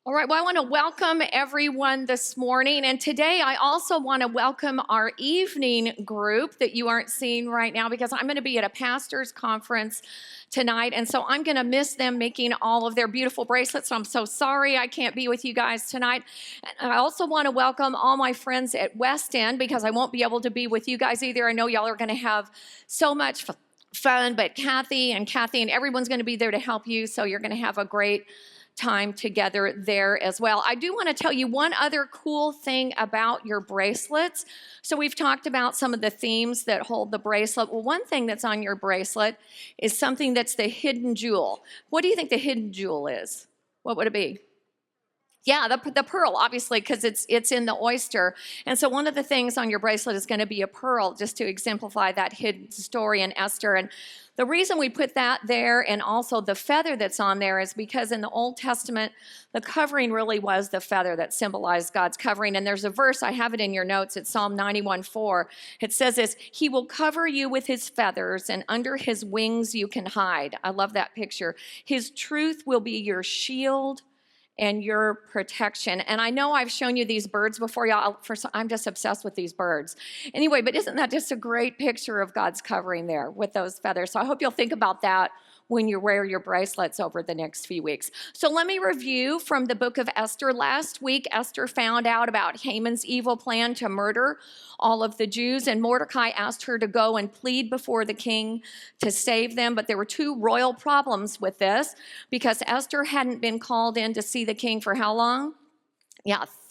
All right, well, I want to welcome everyone this morning. And today I also want to welcome our evening group that you aren't seeing right now because I'm going to be at a pastor's conference tonight. And so I'm going to miss them making all of their beautiful bracelets. So I'm so sorry I can't be with you guys tonight. And I also want to welcome all my friends at West End because I won't be able to be with you guys either. I know y'all are going to have so much fun, but Kathy and everyone's going to be there to help you. So you're going to have a great time together there as well. I do want to tell you one other cool thing about your bracelets. So we've talked about some of the themes that hold the bracelet. Well, one thing that's on your bracelet is something that's the hidden jewel. What do you think the hidden jewel is? What would it be? Yeah, the pearl, obviously, because it's in the oyster. And so one of the things on your bracelet is going to be a pearl, just to exemplify that hidden story in Esther. And the reason we put that there and also the feather that's on there is because in the Old Testament, the covering really was the feather that symbolized God's covering. And there's a verse, I have it in your notes, it's Psalm 91:4. It says this, He will cover you with His feathers, and under His wings you can hide. I love that picture. His truth will be your shield and your protection. And I know I've shown you these birds before, y'all. I'm just obsessed with these birds. Anyway, but isn't that just a great picture of God's covering there with those feathers? So I hope you'll think about that when you wear your bracelets over the next few weeks. So let me review from the book of Esther. Last week, Esther found out about Haman's evil plan to murder all of the Jews, and Mordecai asked her to go and plead before the king to save them. But there were two royal problems with this because Esther hadn't been called in to see the king for how long?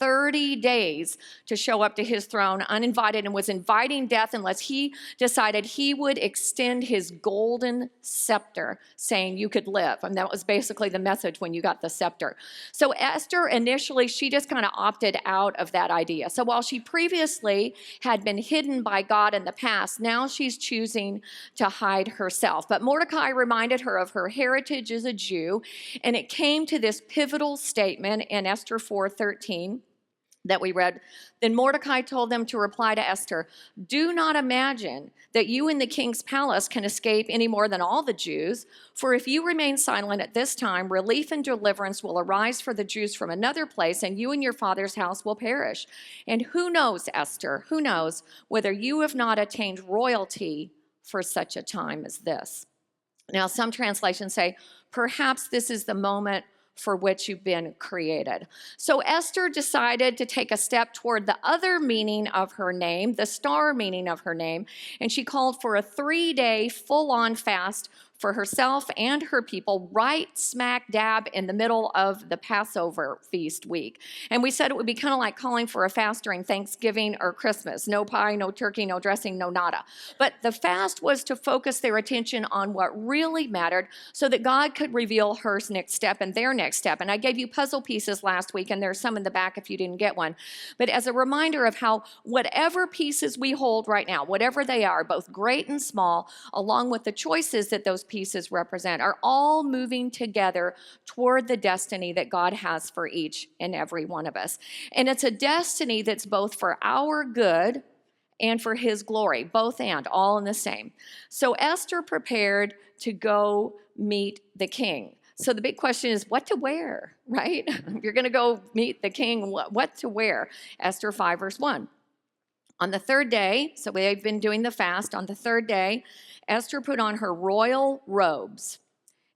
30 days to show up to his throne uninvited, and was inviting death unless he decided he would extend his golden scepter, saying you could live. And that was basically the message when you got the scepter. So Esther initially, she just kind of opted out of that idea. So while she previously had been hidden by God in the past, now she's choosing to hide herself. But Mordecai reminded her of her heritage as a Jew, and it came to this pivotal statement in Esther 4:13. That we read. Then Mordecai told them to reply to Esther, do not imagine that you in the king's palace can escape any more than all the Jews, for if you remain silent at this time, relief and deliverance will arise for the Jews from another place, and you and your father's house will perish. And who knows, Esther, who knows whether you have not attained royalty for such a time as this? Now, some translations say, perhaps this is the moment for which you've been created. So Esther decided to take a step toward the other meaning of her name, the star meaning of her name, and she called for a 3-day full-on fast for herself and her people right smack dab in the middle of the Passover feast week. And we said it would be kind of like calling for a fast during Thanksgiving or Christmas. No pie, no turkey, no dressing, no nada. But the fast was to focus their attention on what really mattered so that God could reveal her next step and their next step. And I gave you puzzle pieces last week, and there's some in the back if you didn't get one. But as a reminder of how whatever pieces we hold right now, whatever they are, both great and small, along with the choices that those pieces represent, are all moving together toward the destiny that God has for each and every one of us. And it's a destiny that's both for our good and for His glory, both and, all in the same. So Esther prepared to go meet the king. So the big question is what to wear, right? If you're going to go meet the king, what to wear? Esther 5 verse 1. On the third day, so they've been doing the fast, on the third day, Esther put on her royal robes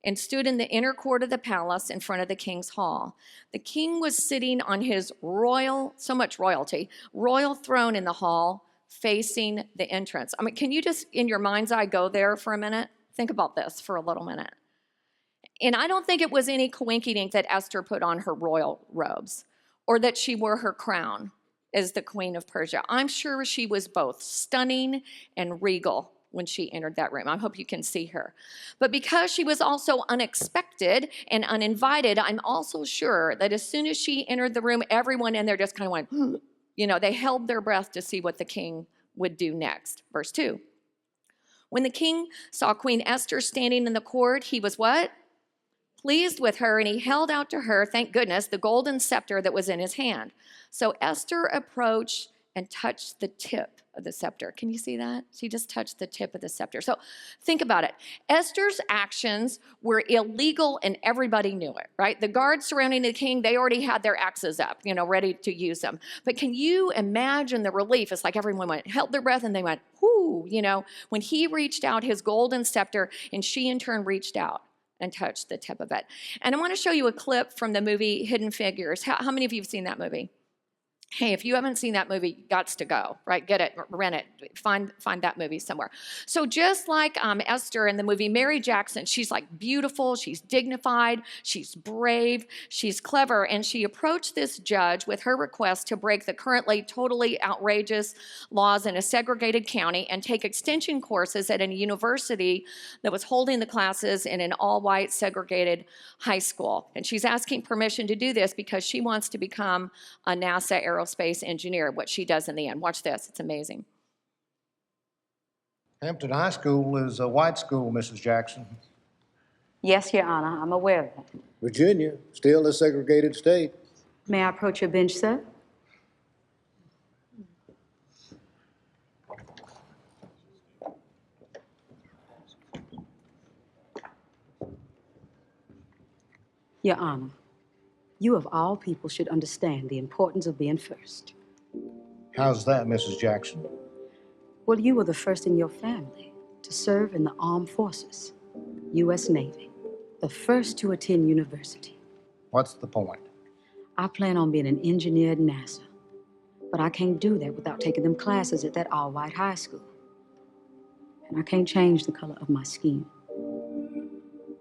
and stood in the inner court of the palace in front of the king's hall. The king was sitting on his royal, so much royalty, royal throne in the hall facing the entrance. I mean, can you just, in your mind's eye, go there for a minute? Think about this for a little minute. And I don't think it was any coinkydink that Esther put on her royal robes or that she wore her crown as the queen of Persia. I'm sure she was both stunning and regal when she entered that room. I hope you can see her. But because she was also unexpected and uninvited, I'm also sure that as soon as she entered the room, everyone in there just kind of went, they held their breath to see what the king would do next. Verse 2. When the king saw Queen Esther standing in the court, he was what? Pleased with her, and he held out to her, thank goodness, the golden scepter that was in his hand. So Esther approached and touched the tip of the scepter. Can you see that? She just touched the tip of the scepter. So think about it. Esther's actions were illegal and everybody knew it, right? The guards surrounding the king, they already had their axes up, ready to use them. But can you imagine the relief? It's like everyone held their breath and they went, whoo, when he reached out his golden scepter and she in turn reached out and touched the tip of it. And I want to show you a clip from the movie Hidden Figures. How many of you have seen that movie? Hey, if you haven't seen that movie, gots to go, right? Get it, rent it, find that movie somewhere. So just like Esther in the movie, Mary Jackson, she's like beautiful, she's dignified, she's brave, she's clever, and she approached this judge with her request to break the currently totally outrageous laws in a segregated county and take extension courses at a university that was holding the classes in an all-white segregated high school. And she's asking permission to do this because she wants to become a NASA aerospace engineer, what she does in the end. Watch this, it's amazing. Hampton High School is a white school, Mrs. Jackson. Yes, Your Honor, I'm aware of that. Virginia, still a segregated state. May I approach your bench, sir? Your Honor, you of all people should understand the importance of being first. How's that, Mrs. Jackson? Well, you were the first in your family to serve in the armed forces, U.S. Navy, the first to attend university. What's the point? I plan on being an engineer at NASA, but I can't do that without taking them classes at that all-white high school. And I can't change the color of my skin.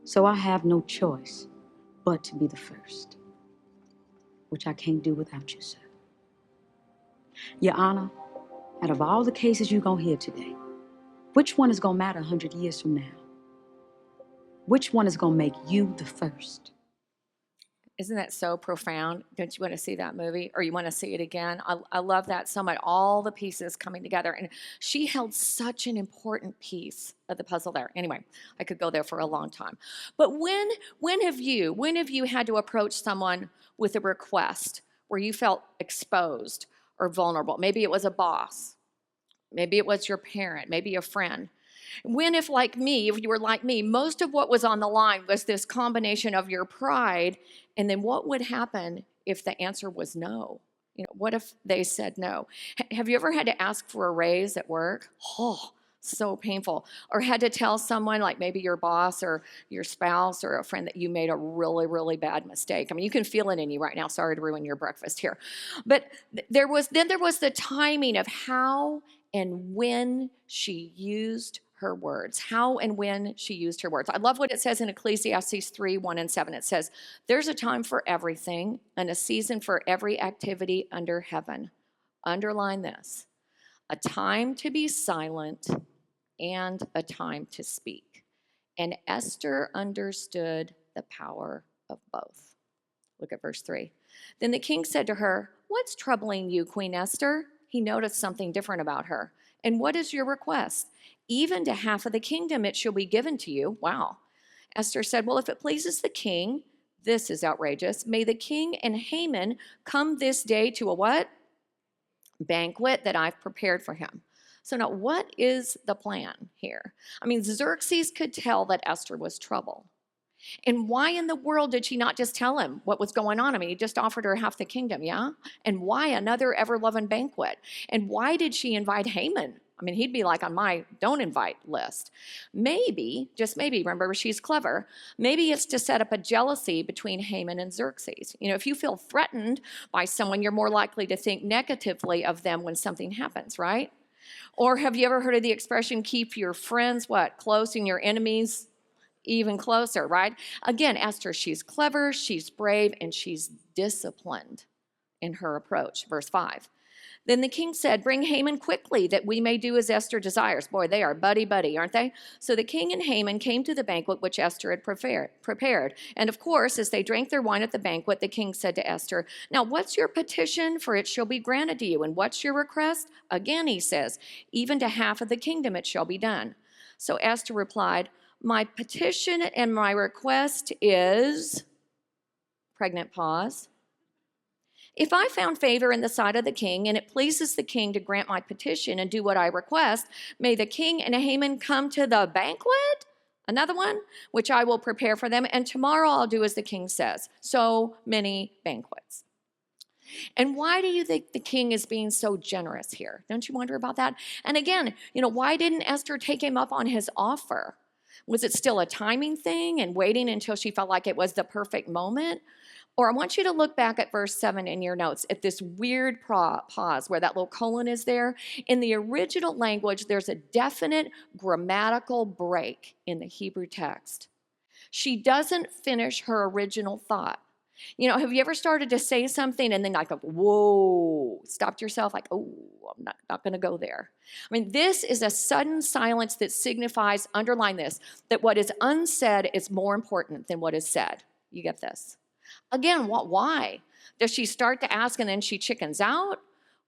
So I have no choice but to be the first, which I can't do without you, sir. Your Honor, out of all the cases you're gonna hear today, which one is gonna matter 100 years from now? Which one is gonna make you the first? Isn't that so profound? Don't you want to see that movie, or you want to see it again? I love that so much, all the pieces coming together. And she held such an important piece of the puzzle there. Anyway, I could go there for a long time. But when have you had to approach someone with a request where you felt exposed or vulnerable? Maybe it was a boss. Maybe it was your parent, maybe a friend. When, if you were like me, most of what was on the line was this combination of your pride, and then what would happen if the answer was no? What if they said no? Have you ever had to ask for a raise at work? Oh, so painful. Or had to tell someone, like maybe your boss or your spouse or a friend, that you made a really, really bad mistake. I mean, you can feel it in you right now. Sorry to ruin your breakfast here. But there was the timing of how and when she used her words. How and when she used her words. I love what it says in Ecclesiastes 3:1-7. It says, there's a time for everything and a season for every activity under heaven. Underline this: a time to be silent and a time to speak. And Esther understood the power of both. Look at verse 3. Then the king said to her, "What's troubling you, Queen Esther?" He noticed something different about her. "And what is your request?" "Even to half of the kingdom it shall be given to you." Wow. Esther said, "Well, if it pleases the king," this is outrageous, "may the king and Haman come this day to a" what? "Banquet that I've prepared for him." So now, what is the plan here? I mean, Xerxes could tell that Esther was trouble. And why in the world did she not just tell him what was going on? I mean, he just offered her half the kingdom, yeah? And why another ever-loving banquet? And why did she invite Haman? I mean, he'd be like on my don't invite list. Maybe, just maybe, remember, she's clever. Maybe it's to set up a jealousy between Haman and Xerxes. If you feel threatened by someone, you're more likely to think negatively of them when something happens, right? Or have you ever heard of the expression, keep your friends, close, and your enemies even closer, right? Again, Esther, she's clever, she's brave, and she's disciplined in her approach. Verse 5. Then the king said, "Bring Haman quickly, that we may do as Esther desires." Boy, they are buddy-buddy, aren't they? So the king and Haman came to the banquet which Esther had prepared. And of course, as they drank their wine at the banquet, the king said to Esther, "Now what's your petition? For it shall be granted to you. And what's your request?" Again, he says, "Even to half of the kingdom it shall be done." So Esther replied, "My petition and my request is," pregnant pause, If I found favor in the sight of the king, and it pleases the king to grant my petition and do what I request, may the king and Haman come to the banquet, another one, which I will prepare for them, and tomorrow I'll do as the king says. So many banquets. And why do you think the king is being so generous here? Don't you wonder about that? And again, why didn't Esther take him up on his offer? Was it still a timing thing and waiting until she felt like it was the perfect moment? Or I want you to look back at verse 7 in your notes at this weird pause where that little colon is there. In the original language, there's a definite grammatical break in the Hebrew text. She doesn't finish her original thought. Have you ever started to say something and then like, whoa, stopped yourself like, oh, I'm not going to go there. I mean, this is a sudden silence that signifies, underline this, that what is unsaid is more important than what is said. You get this? Again, why? Does she start to ask and then she chickens out?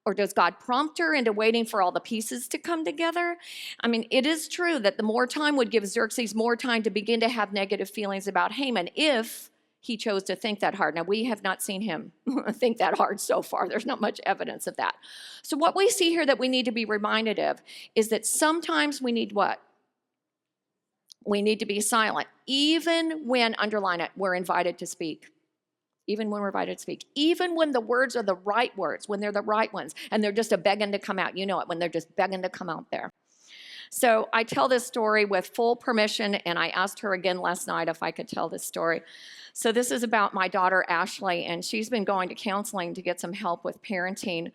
Or does God prompt her into waiting for all the pieces to come together? I mean, it is true that the more time would give Xerxes more time to begin to have negative feelings about Haman if he chose to think that hard. Now, we have not seen him think that hard so far. There's not much evidence of that. So what we see here that we need to be reminded of is that sometimes we need what? We need to be silent, even when, underline it, we're invited to speak. Even when we're invited to speak. Even when the words are the right words, when they're the right ones, and they're just a begging to come out. You know it, when they're just begging to come out there. So I tell this story with full permission, and I asked her again last night if I could tell this story. So this is about my daughter, Ashley, and she's been going to counseling to get some help with parenting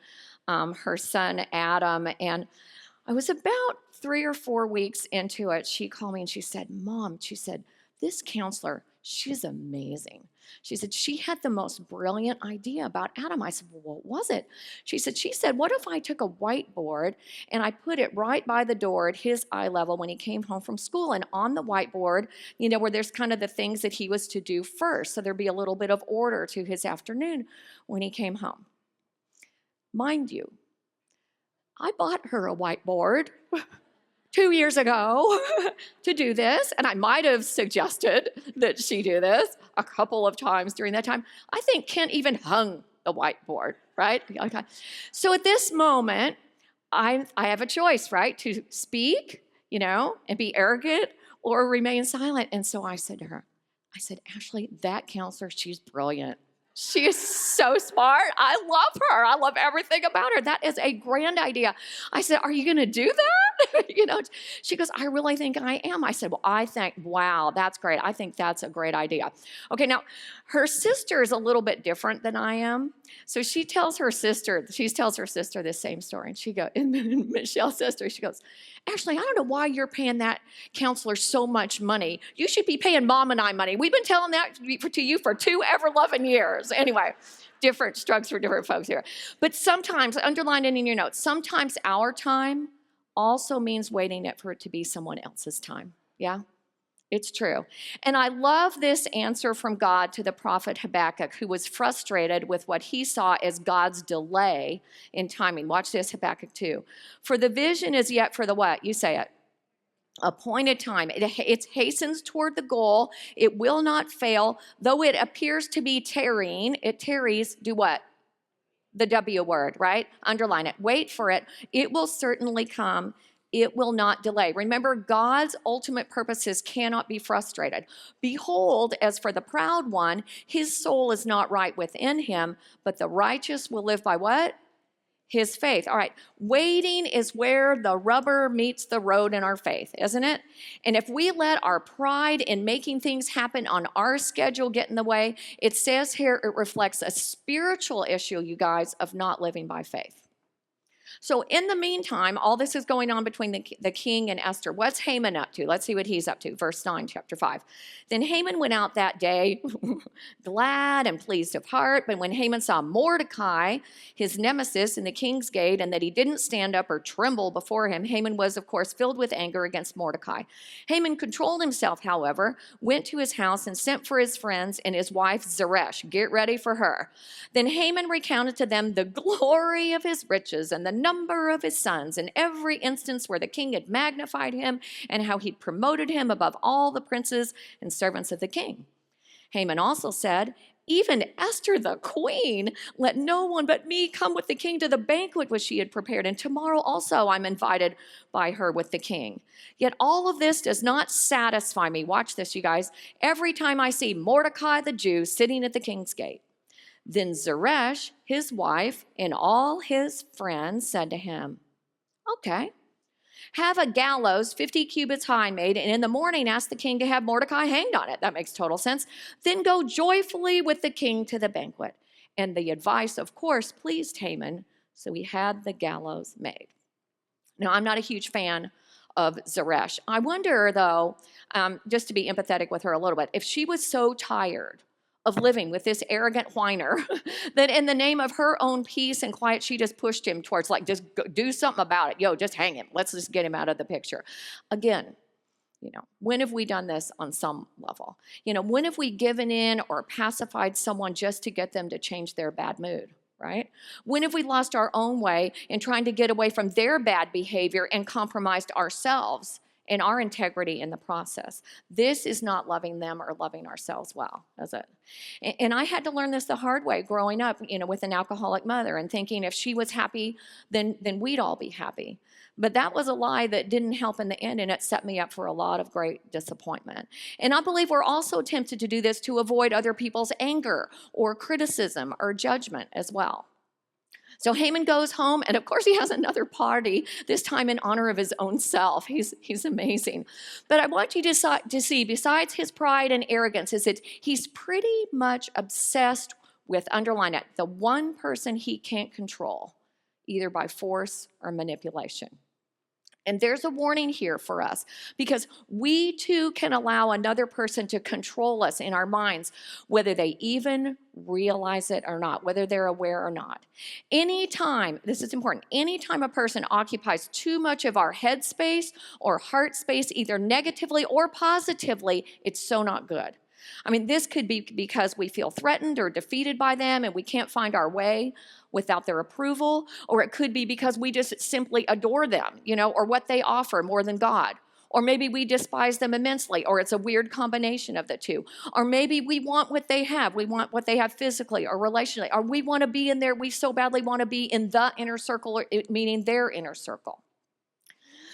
her son, Adam. And I was about 3 or 4 weeks into it. She called me and she said, Mom, this counselor, she's amazing. She said, she had the most brilliant idea about Adam. I said, well, what was it? She said, what if I took a whiteboard and I put it right by the door at his eye level when he came home from school, and on the whiteboard, where there's kind of the things that he was to do first, so there'd be a little bit of order to his afternoon when he came home. Mind you, I bought her a whiteboard 2 years ago to do this, and I might have suggested that she do this a couple of times during that time. I think Kent even hung the whiteboard, right? Okay. So at this moment, I have a choice, right? To speak, and be arrogant, or remain silent. And so I said to her, Ashley, that counselor, she's brilliant. She is so smart. I love her. I love everything about her. That is a grand idea. I said, are you going to do that? She goes, I really think I am. I said, wow, that's great. I think that's a great idea. Okay, now, her sister is a little bit different than I am. So she tells her sister the same story. And Michelle's sister, she goes, Ashley, I don't know why you're paying that counselor so much money. You should be paying Mom and I money. We've been telling that to you for 2 ever-loving years. Anyway, different strokes for different folks here. But sometimes, underline it in your notes, sometimes our time also means waiting for it to be someone else's time. Yeah? It's true. And I love this answer from God to the prophet Habakkuk, who was frustrated with what he saw as God's delay in timing. Watch this, Habakkuk 2. For the vision is yet for the what? You say it. Appointed time. It hastens toward the goal. It will not fail. Though it appears to be tarrying, it tarries, do what? The W word, right? Underline it. Wait for it. It will certainly come. It will not delay. Remember, God's ultimate purposes cannot be frustrated. Behold, as for the proud one, his soul is not right within him, but the righteous will live by what? His faith. All right, waiting is where the rubber meets the road in our faith, isn't it? And if we let our pride in making things happen on our schedule get in the way, it says here it reflects a spiritual issue, you guys, of not living by faith. So in the meantime, all this is going on between the king and Esther. What's Haman up to? Let's see what he's up to. Verse 9, chapter 5. Then Haman went out that day, glad and pleased of heart. But when Haman saw Mordecai, his nemesis, in the king's gate, and that he didn't stand up or tremble before him, Haman was, of course, filled with anger against Mordecai. Haman controlled himself, however, went to his house and sent for his friends and his wife Zeresh. Get ready for her. Then Haman recounted to them the glory of his riches and the number of his sons, in every instance where the king had magnified him, and how he'd promoted him above all the princes and servants of the king. Haman also said, Even Esther, the queen, let no one but me come with the king to the banquet which she had prepared. And tomorrow also I'm invited by her with the king. Yet all of this does not satisfy me. Watch this, you guys. Every time I see Mordecai the Jew sitting at the king's gate. Then Zeresh, his wife, and all his friends said to him, okay, have a gallows 50 cubits high made, and in the morning ask the king to have Mordecai hanged on it. That makes total sense. Then go joyfully with the king to the banquet. And the advice, of course, pleased Haman, so he had the gallows made. Now, I'm not a huge fan of Zeresh. I wonder, though, just to be empathetic with her a little bit, if she was so tired of living with this arrogant whiner that in the name of her own peace and quiet, she just pushed him towards like, just do something about it. Yo, just hang him. Let's just get him out of the picture. Again, when have we done this on some level? When have we given in or pacified someone just to get them to change their bad mood, right? When have we lost our own way in trying to get away from their bad behavior and compromised ourselves and our integrity in the process? This is not loving them or loving ourselves well, is it? And I had to learn this the hard way growing up, with an alcoholic mother and thinking if she was happy, then we'd all be happy. But that was a lie that didn't help in the end, and it set me up for a lot of great disappointment. And I believe we're also tempted to do this to avoid other people's anger or criticism or judgment as well. So Haman goes home, and of course he has another party, this time in honor of his own self. He's amazing. But I want you to see, besides his pride and arrogance, is that he's pretty much obsessed with, underline it, the one person he can't control, either by force or manipulation. And there's a warning here for us because we too can allow another person to control us in our minds, whether they even realize it or not, whether they're aware or not. Anytime, this is important, anytime a person occupies too much of our head space or heart space, either negatively or positively, it's so not good. This could be because we feel threatened or defeated by them and we can't find our way without their approval, or it could be because we just simply adore them, or what they offer more than God. Or maybe we despise them immensely, or it's a weird combination of the two. Or maybe we want what they have. We want what they have physically or relationally, or we want to be in there. We so badly want to be in the inner circle, meaning their inner circle.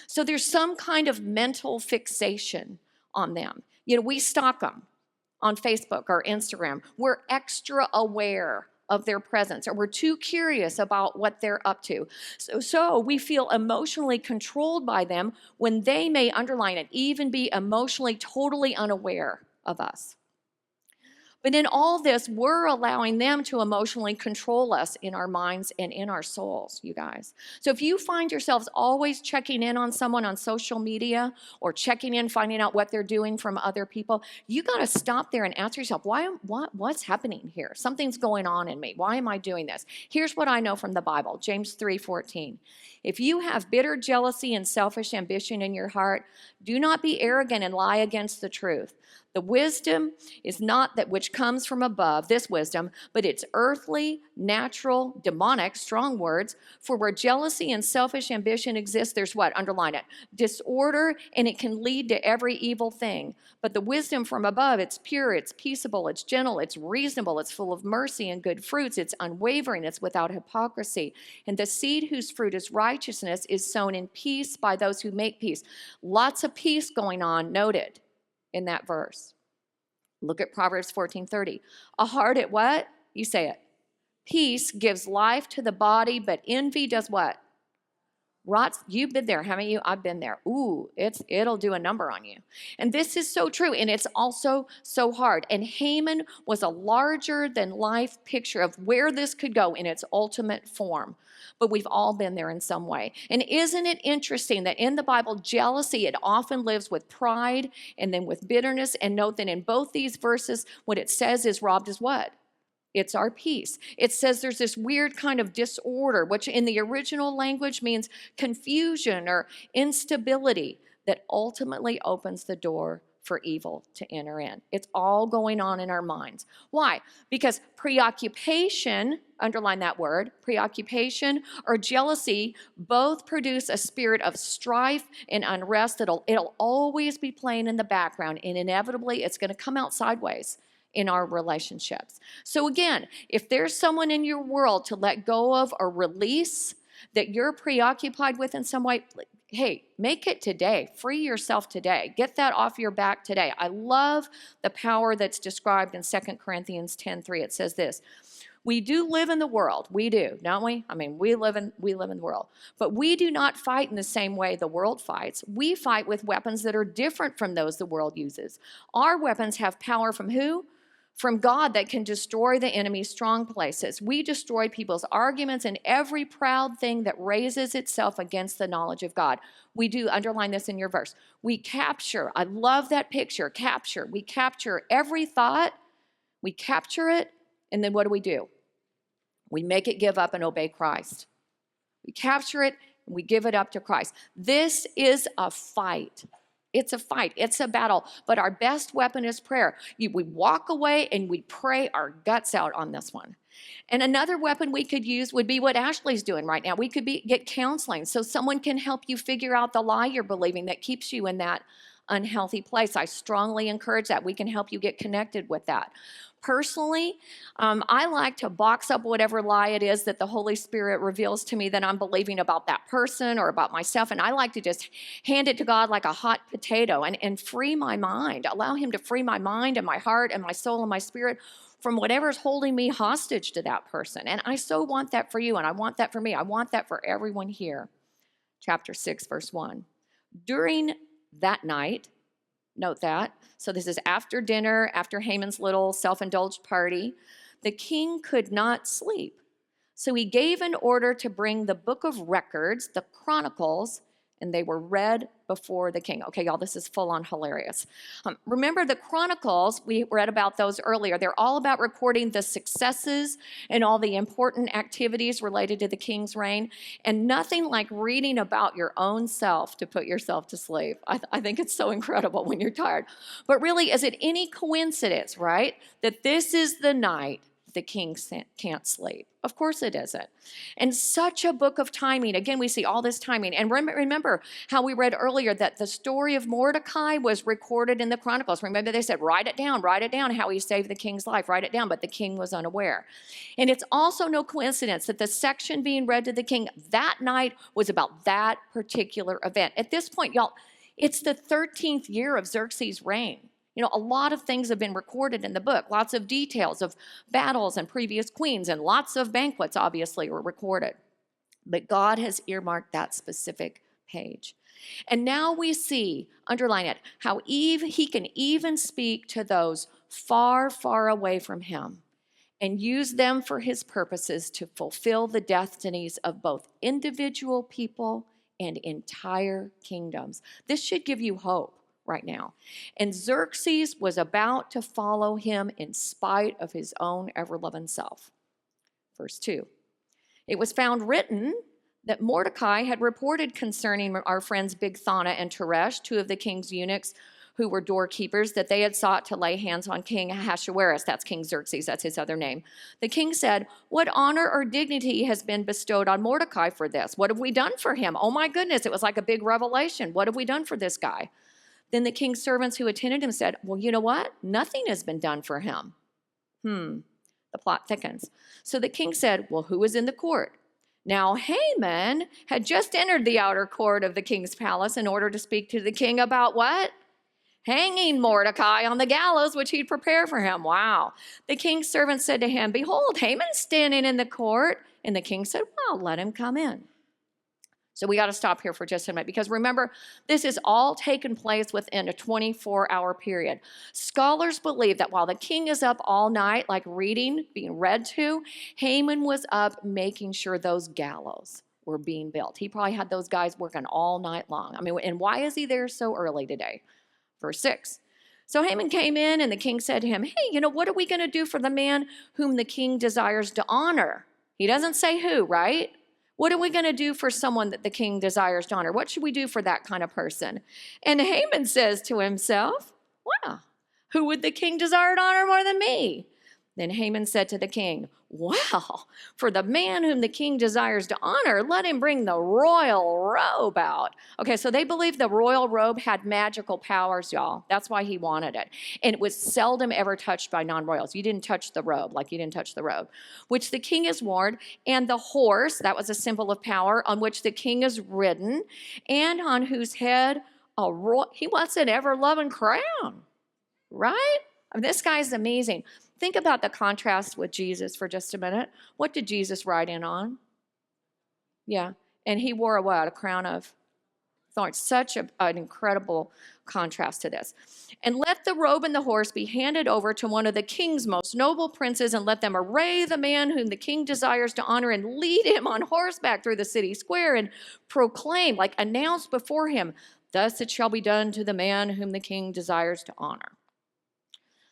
So there's some kind of mental fixation on them. We stalk them on Facebook or Instagram. We're extra aware of their presence, or we're too curious about what they're up to. So we feel emotionally controlled by them when they may, underline it, even be emotionally totally unaware of us. But in all this, we're allowing them to emotionally control us in our minds and in our souls, you guys. So if you find yourselves always checking in on someone on social media or checking in, finding out what they're doing from other people, you got to stop there and ask yourself, what's happening here? Something's going on in me. Why am I doing this? Here's what I know from the Bible, James 3:14. If you have bitter jealousy and selfish ambition in your heart, do not be arrogant and lie against the truth. The wisdom is not that which comes from above, this wisdom, but it's earthly, natural, demonic, strong words. For where jealousy and selfish ambition exist, there's what? Underline it. Disorder, and it can lead to every evil thing. But the wisdom from above, it's pure, it's peaceable, it's gentle, it's reasonable, it's full of mercy and good fruits, it's unwavering, it's without hypocrisy. And the seed whose fruit is righteousness is sown in peace by those who make peace. Lots of peace going on, noted in that verse. Look at Proverbs 14:30. A heart at what? You say it. Peace gives life to the body, but envy does what? Rots. You've been there, haven't you? I've been there. Ooh, it'll do a number on you. And this is so true, and it's also so hard. And Haman was a larger than life picture of where this could go in its ultimate form. But we've all been there in some way. And isn't it interesting that in the Bible, jealousy, it often lives with pride and then with bitterness. And note that in both these verses, what it says is robbed is what? It's our peace. It says there's this weird kind of disorder, which in the original language means confusion or instability that ultimately opens the door for evil to enter in. It's all going on in our minds. Why? Because preoccupation, underline that word, preoccupation or jealousy both produce a spirit of strife and unrest. It'll always be playing in the background, and inevitably it's going to come out sideways in our relationships. So again, if there's someone in your world to let go of or release that you're preoccupied with in some way, hey, make it today. Free yourself today. Get that off your back today. I love the power that's described in 2 Corinthians 10:3. It says this: we do live in the world. We do, don't we? I mean, we live in the world. But we do not fight in the same way the world fights. We fight with weapons that are different from those the world uses. Our weapons have power from who? From God, that can destroy the enemy's strong places. We destroy people's arguments and every proud thing that raises itself against the knowledge of God. We do, underline this in your verse. We capture, I love that picture, capture. We capture every thought, we capture it, and then what do? We make it give up and obey Christ. We capture it and we give it up to Christ. This is a fight. It's a fight. It's a battle. But our best weapon is prayer. We walk away and we pray our guts out on this one. And another weapon we could use would be what Ashley's doing right now. We could get counseling so someone can help you figure out the lie you're believing that keeps you in that unhealthy place. I strongly encourage that. We can help you get connected with that. Personally, I like to box up whatever lie it is that the Holy Spirit reveals to me that I'm believing about that person or about myself, and I like to just hand it to God like a hot potato and free my mind, allow Him to free my mind and my heart and my soul and my spirit from whatever's holding me hostage to that person. And I so want that for you, and I want that for me. I want that for everyone here. Chapter 6, verse 1. During that night, note that. So this is after dinner, after Haman's little self-indulged party. The king could not sleep. So he gave an order to bring the book of records, the Chronicles, and they were read before the king. Okay, y'all, this is full on hilarious. Remember the Chronicles, we read about those earlier. They're all about recording the successes and all the important activities related to the king's reign, and nothing like reading about your own self to put yourself to sleep. I think it's so incredible when you're tired. But really, is it any coincidence, right, that this is the night the king can't sleep? Of course it isn't. And such a book of timing. Again, we see all this timing. And remember how we read earlier that the story of Mordecai was recorded in the Chronicles. Remember they said, write it down, how he saved the king's life, write it down. But the king was unaware. And it's also no coincidence that the section being read to the king that night was about that particular event. At this point, y'all, it's the 13th year of Xerxes' reign. You know, a lot of things have been recorded in the book. Lots of details of battles and previous queens, and lots of banquets, obviously, were recorded. But God has earmarked that specific page. And now we see, underline it, how he can even speak to those far, far away from him and use them for his purposes to fulfill the destinies of both individual people and entire kingdoms. This should give you hope right now. And Xerxes was about to follow him in spite of his own ever-loving self. Verse 2. It was found written that Mordecai had reported concerning our friends Bigthana and Teresh, two of the king's eunuchs who were doorkeepers, that they had sought to lay hands on King Ahasuerus. That's King Xerxes, that's his other name. The king said, what honor or dignity has been bestowed on Mordecai for this? What have we done for him? Oh my goodness, it was like a big revelation. What have we done for this guy? Then the king's servants who attended him said, well, you know what? Nothing has been done for him. The plot thickens. So the king said, well, who is in the court? Now Haman had just entered the outer court of the king's palace in order to speak to the king about what? Hanging Mordecai on the gallows, which he'd prepare for him. Wow. The king's servant said to him, behold, Haman's standing in the court. And the king said, well, let him come in. So we got to stop here for just a minute, because remember, this is all taken place within a 24-hour period. Scholars believe that while the king is up all night, like reading, being read to, Haman was up making sure those gallows were being built. He probably had those guys working all night long. I mean, and why is he there so early today? Verse 6. So Haman came in, and the king said to him, hey, what are we going to do for the man whom the king desires to honor? He doesn't say who, right? What are we going to do for someone that the king desires to honor? What should we do for that kind of person? And Haman says to himself, well, who would the king desire to honor more than me? Then Haman said to the king, well, for the man whom the king desires to honor, let him bring the royal robe out. Okay, so they believed the royal robe had magical powers, y'all. That's why he wanted it. And it was seldom ever touched by non-royals. You didn't touch the robe, like you didn't touch the robe, which the king is worn, and the horse, that was a symbol of power, on which the king is ridden, and on whose head he wants an ever-loving crown, right? I mean, this guy's amazing. Think about the contrast with Jesus for just a minute. What did Jesus ride in on? Yeah, and he wore a what? A crown of thorns. Such an incredible contrast to this. And let the robe and the horse be handed over to one of the king's most noble princes, and let them array the man whom the king desires to honor and lead him on horseback through the city square and proclaim, like announce before him, thus it shall be done to the man whom the king desires to honor.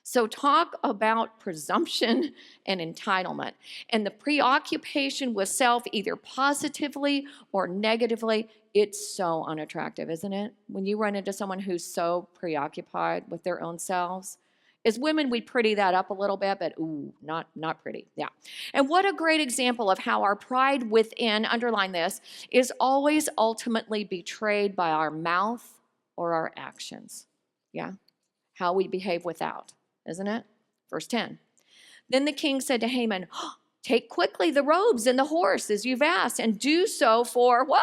So talk about presumption and entitlement, and the preoccupation with self, either positively or negatively. It's so unattractive, isn't it? When you run into someone who's so preoccupied with their own selves. As women, we pretty that up a little bit, but ooh, not pretty, yeah. And what a great example of how our pride within, underline this, is always ultimately betrayed by our mouth or our actions, yeah? How we behave without. Isn't it? Verse 10. Then the king said to Haman, take quickly the robes and the horse as you've asked, and do so for what?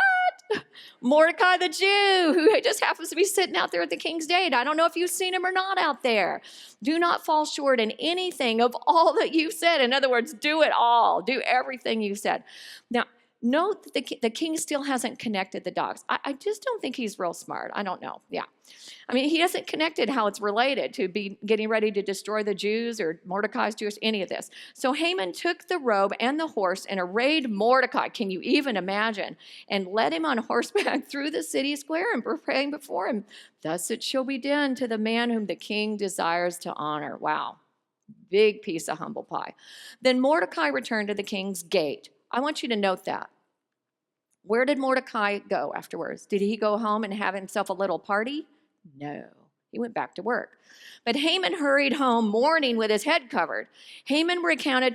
Mordecai the Jew, who just happens to be sitting out there at the king's gate. I don't know if you've seen him or not out there. Do not fall short in anything of all that you've said. In other words, do it all. Do everything you said. Now, note that the king still hasn't connected the dots. I just don't think he's real smart. I don't know. Yeah. I mean, he hasn't connected how it's related to be getting ready to destroy the Jews or Mordecai's Jews, any of this. So Haman took the robe and the horse and arrayed Mordecai, can you even imagine, and led him on horseback through the city square and proclaimed before him, thus it shall be done to the man whom the king desires to honor. Wow. Big piece of humble pie. Then Mordecai returned to the king's gate. I want you to note that. Where did Mordecai go afterwards? Did he go home and have himself a little party? No, he went back to work. But Haman hurried home mourning with his head covered. Haman recounted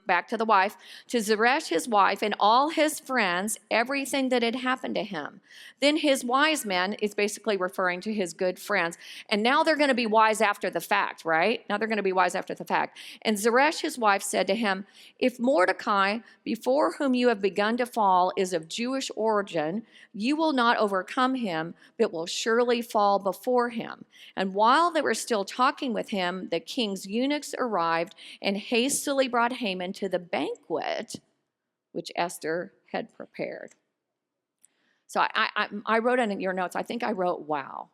back to the wife, to Zeresh his wife and all his friends, everything that had happened to him. Then his wise men is basically referring to his good friends. And now they're going to be wise after the fact, right? Now they're going to be wise after the fact. And Zeresh his wife said to him, if Mordecai, before whom you have begun to fall, is of Jewish origin, you will not overcome him, but will surely fall before him. And while they were still talking with him, the king's eunuchs arrived and hastily brought Haman to the banquet which Esther had prepared. So I wrote in your notes, I think I wrote, wow.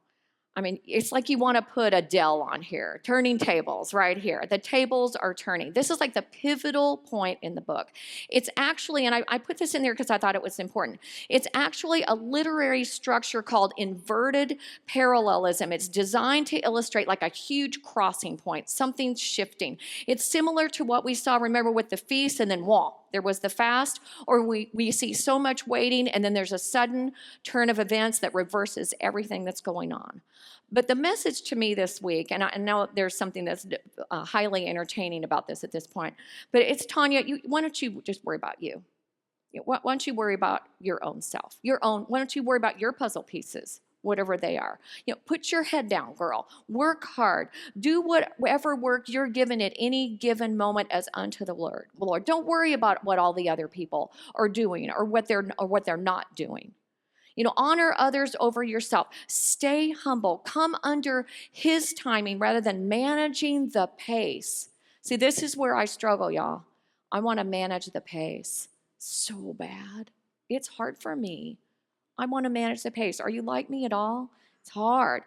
I mean, it's like you want to put Adele on here, turning tables right here. The tables are turning. This is like the pivotal point in the book. It's actually, and I put this in there because I thought it was important. It's actually a literary structure called inverted parallelism. It's designed to illustrate like a huge crossing point, something shifting. It's similar to what we saw, remember, with the feast and then there was the fast, or we see so much waiting and then there's a sudden turn of events that reverses everything that's going on. But the message to me this week, and I know there's something that's highly entertaining about this at this point, but it's Tanya, why don't you just worry about you? Why don't you worry about your own self? Why don't you worry about your puzzle pieces, whatever they are? Put your head down, girl. Work hard. Do whatever work you're given at any given moment as unto the Lord. Don't worry about what all the other people are doing or what they're not doing. Honor others over yourself. Stay humble. Come under his timing rather than managing the pace. See, this is where I struggle, y'all. I want to manage the pace so bad. It's hard for me. I want to manage the pace. Are you like me at all? It's hard.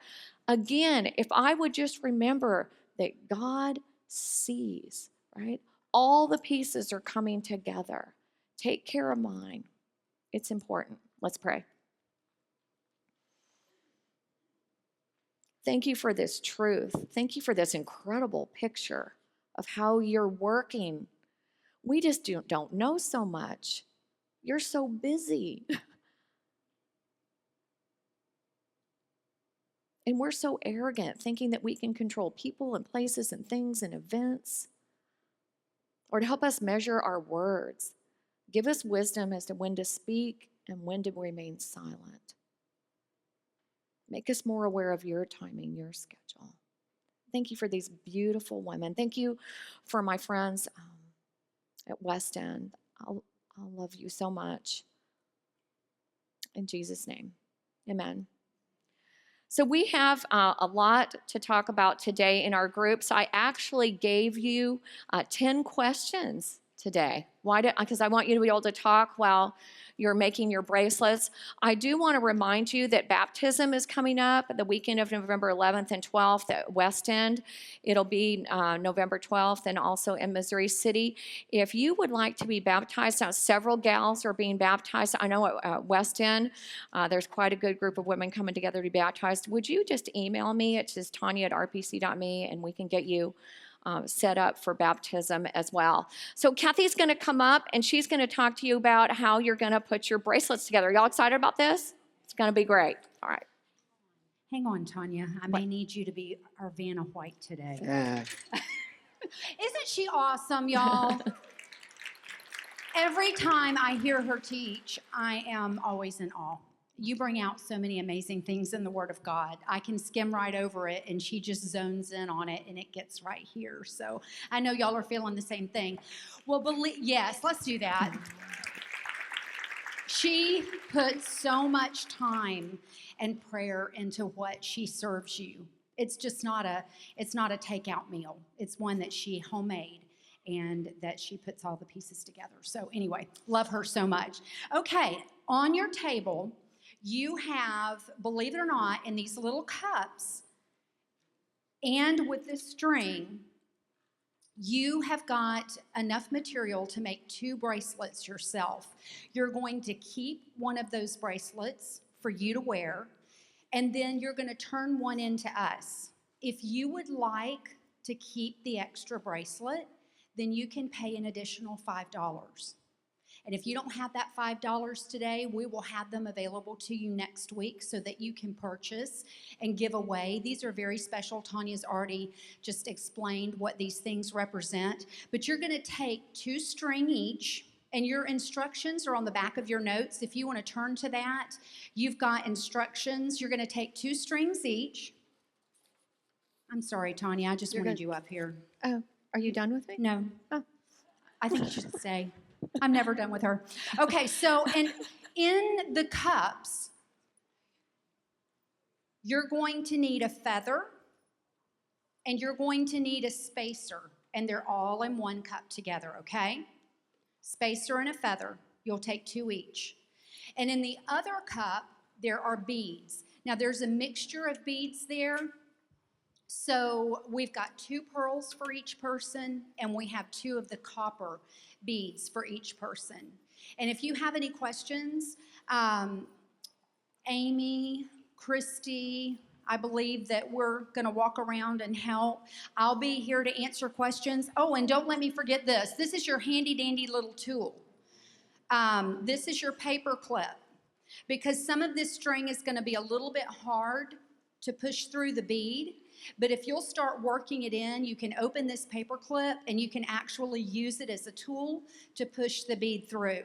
Again, if I would just remember that God sees, right? All the pieces are coming together. Take care of mine. It's important. Let's pray. Thank you for this truth. Thank you for this incredible picture of how you're working. We just don't know so much. You're so busy. And we're so arrogant, thinking that we can control people and places and things and events. Lord, help us measure our words. Give us wisdom as to when to speak and when to remain silent. Make us more aware of your timing, your schedule. Thank you for these beautiful women. Thank you for my friends at West End. I'll love you so much. In Jesus' name, amen. So we have a lot to talk about today in our groups. I actually gave you 10 questions today. Why? Because I want you to be able to talk while you're making your bracelets. I do want to remind you that baptism is coming up the weekend of November 11th and 12th at West End. It'll be November 12th and also in Missouri City. If you would like to be baptized, now several gals are being baptized. I know at West End, there's quite a good group of women coming together to be baptized. Would you just email me? It's just Tanya@rpc.me, and we can get you set up for baptism as well. So Kathy's going to come up, and she's going to talk to you about how you're going to put your bracelets together. Y'all excited about this? It's going to be great. All right. Hang on, Tanya. I may need you to be our Vanna White today. Isn't she awesome, y'all? Every time I hear her teach, I am always in awe. You bring out so many amazing things in the Word of God. I can skim right over it, and she just zones in on it, and it gets right here. So I know y'all are feeling the same thing. Well, yes, let's do that. She puts so much time and prayer into what she serves you. It's just not a takeout meal. It's one that she homemade and that she puts all the pieces together. So anyway, love her so much. Okay, on your table, you have, believe it or not, in these little cups and with this string, you have got enough material to make 2 bracelets yourself. You're going to keep one of those bracelets for you to wear, and then you're going to turn one into us. If you would like to keep the extra bracelet, then you can pay an additional $5. And if you don't have that $5 today, we will have them available to you next week so that you can purchase and give away. These are very special. Tanya's already just explained what these things represent. But you're going to take 2 string each, and your instructions are on the back of your notes. If you want to turn to that, you've got instructions. You're going to take 2 strings each. I'm sorry, Tanya, I just wanted you up here. Oh, are you done with me? No. Oh. I think you should stay. I'm never done with her. Okay, so in the cups, you're going to need a feather and you're going to need a spacer, and they're all in one cup together, okay? Spacer and a feather. You'll take 2 each. And in the other cup, there are beads. Now, there's a mixture of beads there. So we've got 2 pearls for each person, and we have 2 of the copper beads for each person. And if you have any questions, Amy, Christy, I believe that we're going to walk around and help. I'll be here to answer questions. Oh, and don't let me forget this. This is your handy-dandy little tool. This is your paper clip, because some of this string is going to be a little bit hard to push through the bead. But if you'll start working it in, you can open this paper clip and you can actually use it as a tool to push the bead through.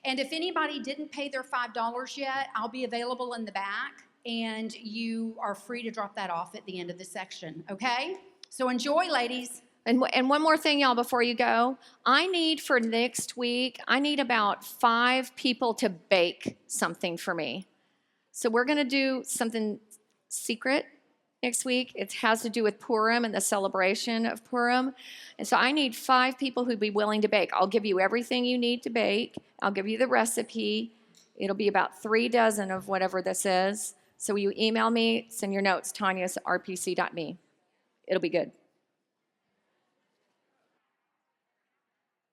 And if anybody didn't pay their $5 yet, I'll be available in the back, and you are free to drop that off at the end of the section, okay? So enjoy, ladies. And one more thing, y'all, before you go. I need for next week, I need about 5 people to bake something for me. So we're going to do something secret next week. It has to do with Purim and the celebration of Purim. And so I need 5 people who'd be willing to bake. I'll give you everything you need to bake. I'll give you the recipe. It'll be about 3 dozen of whatever this is. So you email me, send your notes, Tanya@rpc.me. It'll be good.